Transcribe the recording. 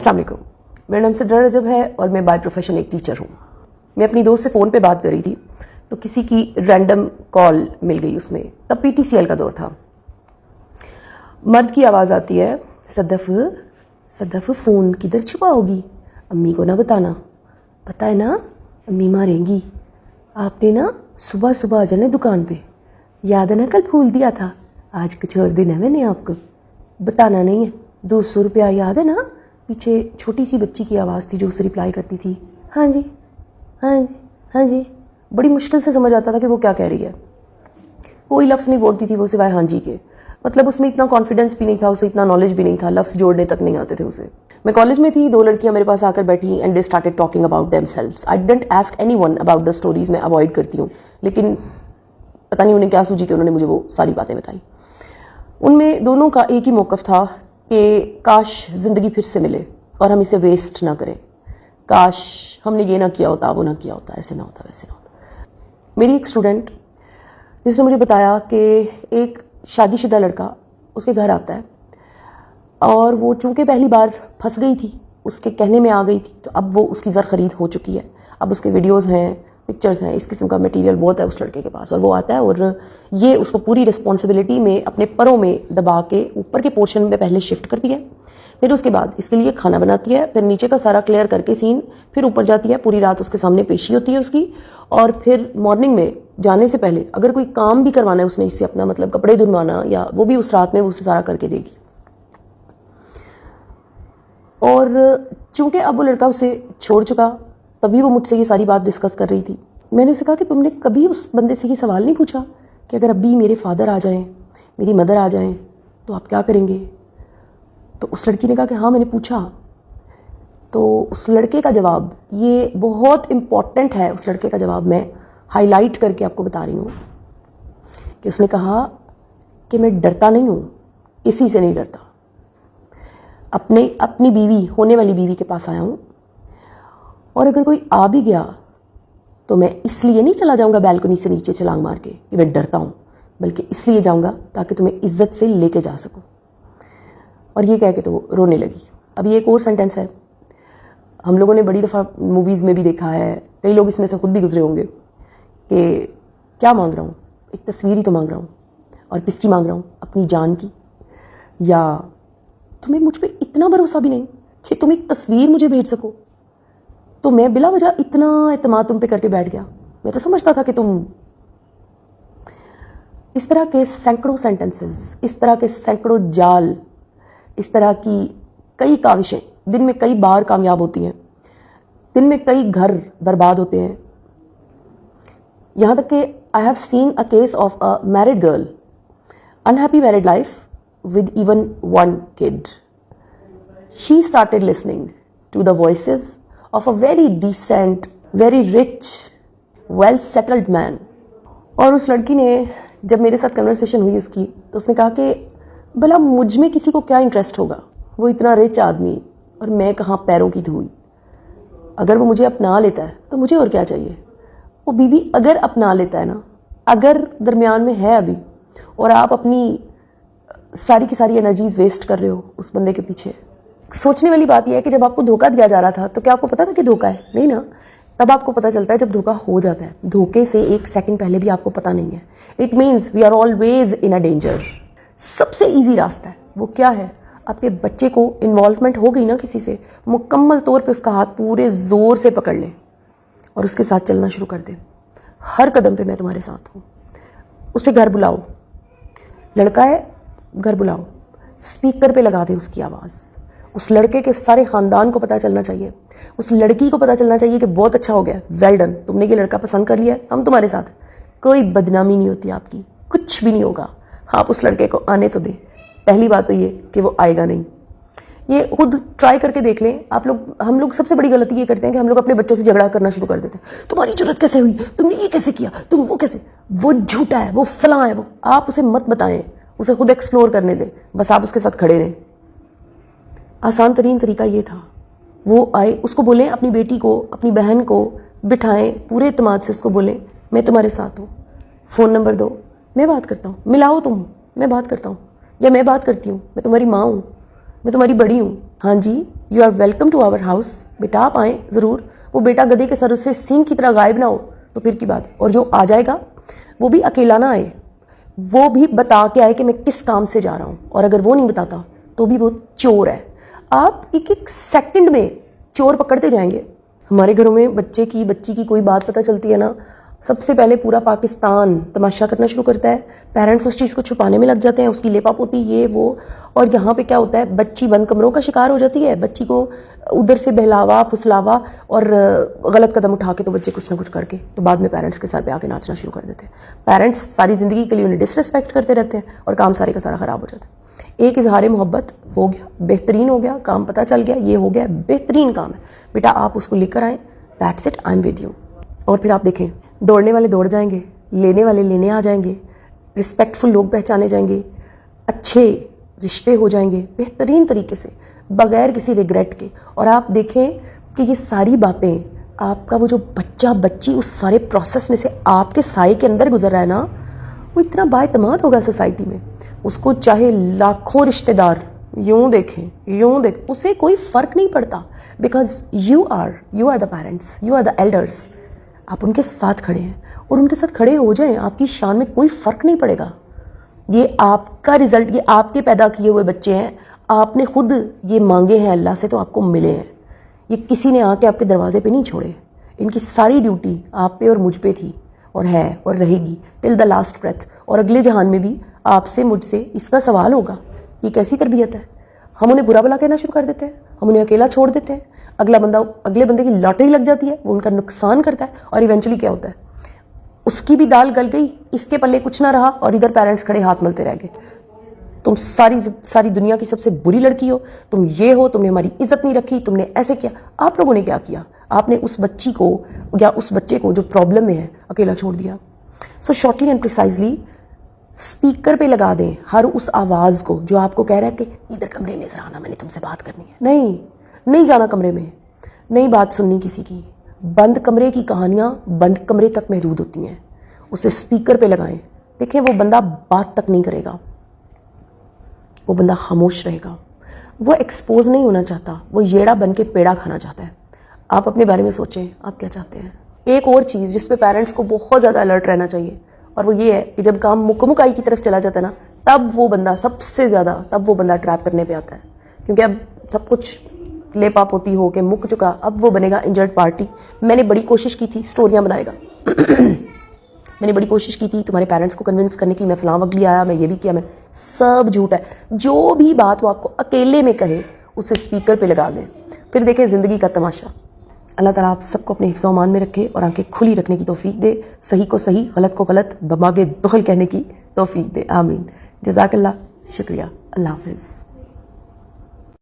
अस्सलाम वालेकुम, मेरा नाम सिद्रा रजब है और मैं बाय प्रोफेशन एक टीचर हूँ। मैं अपनी दोस्त से फ़ोन पे बात कर रही थी तो किसी की रैंडम कॉल मिल गई उसमें, तब PTCL का दौर था। मर्द की आवाज़ आती है, सदफ फ़ोन किधर छुपा होगी, अम्मी को ना बताना, पता है ना अम्मी मारेंगी। आपने ना सुबह सुबह आ जाना दुकान पे, याद है ना कल भूल दिया था, आज कुछ और दिन है मैंने आपको बताना नहीं है। 200 रुपया याद है ना। पीछे छोटी सी बच्ची की आवाज़ थी जो उससे रिप्लाई करती थी, हाँ जी हाँ जी हाँ जी। बड़ी मुश्किल से समझ आता था कि वो क्या कह रही है। कोई लफ्ज़ नहीं बोलती थी वो सिवाय हाँ जी के। मतलब उसमें इतना कॉन्फिडेंस भी नहीं था, उसे इतना नॉलेज भी नहीं था, लफ्ज़ जोड़ने तक नहीं आते थे उसे। मैं कॉलेज में थी, 2 लड़कियां मेरे पास आकर बैठी and they started talking about themselves. I didn't ask anyone about the stories. मैं अवॉइड करती हूँ, लेकिन पता नहीं उन्हें क्या सूझी कि उन्होंने मुझे वो सारी बातें बताई। उनमें दोनों का एक ही मौक़िफ़ था कि काश ज़िंदगी फिर से मिले और हम इसे वेस्ट ना करें। काश हमने ये ना किया होता, वो ना किया होता, ऐसे ना होता, वैसे ना होता। मेरी एक स्टूडेंट जिसने मुझे बताया कि एक शादीशुदा लड़का उसके घर आता है और वो चूँकि पहली बार फंस गई थी, उसके कहने में आ गई थी, तो अब वो उसकी ज़र ख़रीद हो चुकी है। अब उसके वीडियोज़ हैं, पिक्चर्स हैं, इस किस्म का मटेरियल बहुत है उस लड़के के पास। और वो आता है और ये उसको पूरी रिस्पॉन्सिबिलिटी में अपने परों में दबा के ऊपर के पोर्शन में पहले शिफ्ट करती है, फिर उसके बाद इसके लिए खाना बनाती है, फिर नीचे का सारा क्लियर करके सीन, फिर ऊपर जाती है, पूरी रात उसके सामने पेशी होती है उसकी, और फिर मॉर्निंग में जाने से पहले अगर कोई काम भी करवाना है उसने इससे अपना, मतलब कपड़े धुलवाना, या वो भी उस रात में वो उसे सारा करके देगी। और चूंकि अब वो लड़का उसे छोड़ चुका, तभी वो मुझसे ये सारी बात डिस्कस कर रही थी। मैंने उसे कहा कि तुमने कभी उस बंदे से ये सवाल नहीं पूछा कि अगर अभी मेरे फादर आ जाएं, मेरी मदर आ जाएं, तो आप क्या करेंगे? तो उस लड़की ने कहा कि हाँ मैंने पूछा। तो उस लड़के का जवाब, ये बहुत इम्पॉर्टेंट है, उस लड़के का जवाब मैं हाईलाइट करके आपको बता रही हूँ कि उसने कहा कि मैं डरता नहीं हूँ, किसी से नहीं डरता, अपनी बीवी, होने वाली बीवी के पास आया हूँ, और अगर कोई आ भी गया तो मैं इसलिए नहीं चला जाऊँगा बैल्कनी से नीचे छलांग मार के कि मैं डरता हूँ, बल्कि इसलिए जाऊँगा ताकि तुम्हें इज्जत से लेके जा सकूँ। और ये कह के तो वो रोने लगी। अब ये एक और सेंटेंस है, हम लोगों ने बड़ी दफ़ा मूवीज़ में भी देखा है, कई लोग इसमें से खुद भी गुजरे होंगे, कि क्या मांग रहा हूँ, एक तस्वीर ही तो मांग रहा हूँ, और किसकी मांग रहा हूँ, अपनी जान की। या तुम्हें मुझ पर इतना भरोसा भी नहीं कि तुम एक तस्वीर मुझे भेज सको, तो मैं बिला वजह इतना एतमाद तुम पे करके बैठ गया। मैं तो समझता था कि तुम। इस तरह के सैकड़ों सेंटेंसेस, इस तरह के सैकड़ों जाल, इस तरह की कई काविशें दिन में कई बार कामयाब होती हैं, दिन में कई घर बर्बाद होते हैं। यहाँ तक कि I have seen a case of a married girl, unhappy married life with even one kid. She started listening to the voices of a very decent, very rich, well settled man. और उस लड़की ने, जब मेरे साथ conversation हुई उसकी, तो उसने कहा कि भला मुझ में किसी को क्या इंटरेस्ट होगा, वो इतना रिच आदमी और मैं कहाँ पैरों की धूल। अगर वो मुझे अपना लेता है तो मुझे और क्या चाहिए। वो बीवी अगर अपना लेता है ना, अगर दरमियान में है अभी, और आप अपनी सारी की सारी एनर्जीज वेस्ट कर रहे हो उस बंदे के पीछे। सोचने वाली बात यह है कि जब आपको धोखा दिया जा रहा था तो क्या आपको पता था कि धोखा है? नहीं ना। तब आपको पता चलता है जब धोखा हो जाता है। धोखे से 1 सेकंड पहले भी आपको पता नहीं है। It means we are always in a danger. सबसे ईजी रास्ता है, वो क्या है? आपके बच्चे को इन्वॉल्वमेंट हो गई ना किसी से, मुकम्मल तौर पर उसका हाथ पूरे ज़ोर से पकड़ लें और उसके साथ चलना शुरू कर दें। हर कदम पर मैं तुम्हारे साथ हूँ। उसे घर बुलाओ, लड़का है घर बुलाओ, स्पीकर पे लगा दे उसकी आवाज़। उस लड़के के सारे ख़ानदान को पता चलना चाहिए, उस लड़की को पता चलना चाहिए कि बहुत अच्छा हो गया, वेल डन, तुमने ये लड़का पसंद कर लिया, हम तुम्हारे साथ। कोई बदनामी नहीं होती आपकी, कुछ भी नहीं होगा। आप उस लड़के को आने तो दें। पहली बात तो ये कि वो आएगा नहीं। ये खुद ट्राई करके देख लें आप लोग। हम लोग सबसे बड़ी गलती ये करते हैं कि हम लोग अपने बच्चों से झगड़ा करना शुरू कर देते हैं। तुम्हारी जरूरत कैसे हुई, तुमने ये कैसे किया, तुम वो कैसे। वो झूठा है, वो फलां है, वो। आप उसे मत बताएं, उसे खुद एक्सप्लोर करने दें, बस आप उसके साथ खड़े रहें। आसान तरीन तरीका ये था। वो आए, उसको बोलें, अपनी बेटी को, अपनी बहन को बिठाएं, पूरे इत्मीनान से उसको बोलें मैं तुम्हारे साथ हूँ, फ़ोन नंबर दो, मैं बात करता हूँ, मिलाओ तुम, मैं बात करता हूँ, या मैं बात करती हूँ, मैं तुम्हारी माँ हूँ, میں تمہاری بڑی ہوں. ہاں جی, you are welcome to our house, بیٹا آپ آئیں ضرور. وہ بیٹا گدھے کے سر سے سینگ کی طرح غائب نہ ہو تو پھر کی بات. اور جو آ جائے گا وہ بھی اکیلا نہ آئے, وہ بھی بتا کے آئے کہ میں کس کام سے جا رہا ہوں, اور اگر وہ نہیں بتاتا تو بھی وہ چور ہے. آپ ایک ایک سیکنڈ میں چور پکڑتے جائیں گے. ہمارے گھروں میں بچی کی کوئی بات پتہ چلتی ہے نا, سب سے پہلے پورا پاکستان تماشا کرنا شروع کرتا ہے. پیرنٹس اس چیز کو چھپانے میں لگ جاتے ہیں, اس کی لیپا پوتی یہ وہ. اور یہاں پہ کیا ہوتا ہے, بچی بند کمروں کا شکار ہو جاتی ہے. بچی کو ادھر سے بہلاوا پھسلاوا اور غلط قدم اٹھا کے تو بچے کچھ نہ کچھ کر کے تو بعد میں پیرنٹس کے سر پہ آ کے ناچنا شروع کر دیتے ہیں. پیرنٹس ساری زندگی کے لیے انہیں ڈس ریسپیکٹ کرتے رہتے ہیں اور کام سارے کا سارا خراب ہو جاتا ہے. ایک اظہار محبت ہو گیا, بہترین ہو گیا, کام پتہ چل گیا, یہ ہو گیا, بہترین کام ہے بیٹا, آپ اس کو لے کر آئیں, that's it, I am with you. اور پھر آپ دیکھیں, دوڑنے والے دوڑ جائیں گے, لینے والے لینے آ جائیں گے, رسپیکٹفل لوگ پہچانے جائیں گے, اچھے رشتے ہو جائیں گے بہترین طریقے سے بغیر کسی ریگریٹ کے. اور آپ دیکھیں کہ یہ ساری باتیں آپ کا وہ جو بچہ بچی اس سارے پروسیس میں سے آپ کے سائے کے اندر گزر رہا ہے نا, وہ اتنا با اعتماد ہوگا سوسائٹی میں. اس کو چاہے لاکھوں رشتہ دار یوں دیکھیں, اسے کوئی فرق نہیں پڑتا, because you are the parents, you are the elders. آپ ان کے ساتھ کھڑے ہیں اور ان کے ساتھ کھڑے ہو جائیں, آپ کی شان میں کوئی فرق نہیں پڑے گا. یہ آپ کا رزلٹ, یہ آپ کے پیدا کیے ہوئے بچے ہیں, آپ نے خود یہ مانگے ہیں اللہ سے تو آپ کو ملے ہیں. یہ کسی نے آ کے آپ کے دروازے پہ نہیں چھوڑے. ان کی ساری ڈیوٹی آپ پہ اور مجھ پہ تھی اور ہے اور رہے گی ٹل دا لاسٹ بریتھ. اور اگلے جہان میں بھی آپ سے مجھ سے اس کا سوال ہوگا. یہ کیسی تربیت ہے؟ ہم انہیں برا بلا کہنا شروع کر دیتے ہیں, ہم انہیں اکیلا چھوڑ دیتے ہیں, اگلے بندے کی لاٹری لگ جاتی ہے, وہ ان کا نقصان کرتا ہے, اور ایونچولی کیا ہوتا ہے, اس کی بھی دال گل گئی, اس کے پلے کچھ نہ رہا, اور ادھر پیرنٹس کھڑے ہاتھ ملتے رہ گئے. تم ساری دنیا کی سب سے بری لڑکی ہو, تم یہ ہو, تم نے ہماری عزت نہیں رکھی, تم نے ایسے کیا. آپ لوگوں نے کیا کیا؟ آپ نے اس بچی کو یا اس بچے کو جو پرابلم میں ہے اکیلا چھوڑ دیا. سو شارٹلی اینڈ پریسائزلی اسپیکر پہ لگا دیں ہر اس آواز کو جو آپ کو کہہ رہا ہے کہ ادھر کمرے میں ذرا آنا, میں نے تم سے بات کرنی ہے. نہیں جانا کمرے میں, نہیں بات سننی کسی کی. بند کمرے کی کہانیاں بند کمرے تک محدود ہوتی ہیں. اسے اسپیکر پہ لگائیں, دیکھیں وہ بندہ بات تک نہیں کرے گا, وہ بندہ خاموش رہے گا. وہ ایکسپوز نہیں ہونا چاہتا, وہ ییڑا بن کے پیڑا کھانا چاہتا ہے. آپ اپنے بارے میں سوچیں, آپ کیا چاہتے ہیں. ایک اور چیز جس پہ پیرنٹس کو بہت زیادہ الرٹ رہنا چاہیے, اور وہ یہ ہے کہ جب کام مکمکائی کی طرف چلا جاتا ہے نا, تب وہ بندہ سب سے زیادہ ٹریپ کرنے پہ آتا ہے. کیونکہ اب سب کچھ لیپا پوتی ہو کے مک چکا, اب وہ بنے گا انجرڈ پارٹی. میں نے بڑی کوشش کی تھی, اسٹوریاں بنائے گا. میں نے بڑی کوشش کی تھی تمہارے پیرنٹس کو کنونس کرنے کی, میں فلاں وقت بھی آیا, میں یہ بھی کیا, میں سب جھوٹ ہے. جو بھی بات وہ آپ کو اکیلے میں کہے اسے اسپیکر پہ لگا دیں, پھر دیکھیں زندگی کا تماشا. اللہ تعالیٰ آپ سب کو اپنے حفظ و امان میں رکھے اور آنکھیں کھلی رکھنے کی توفیق دے, صحیح کو صحیح, غلط کو غلط, دماغ بخل کہنے کی توفیق دے. آمین. جزاک اللہ, شکریہ, اللہ حافظ.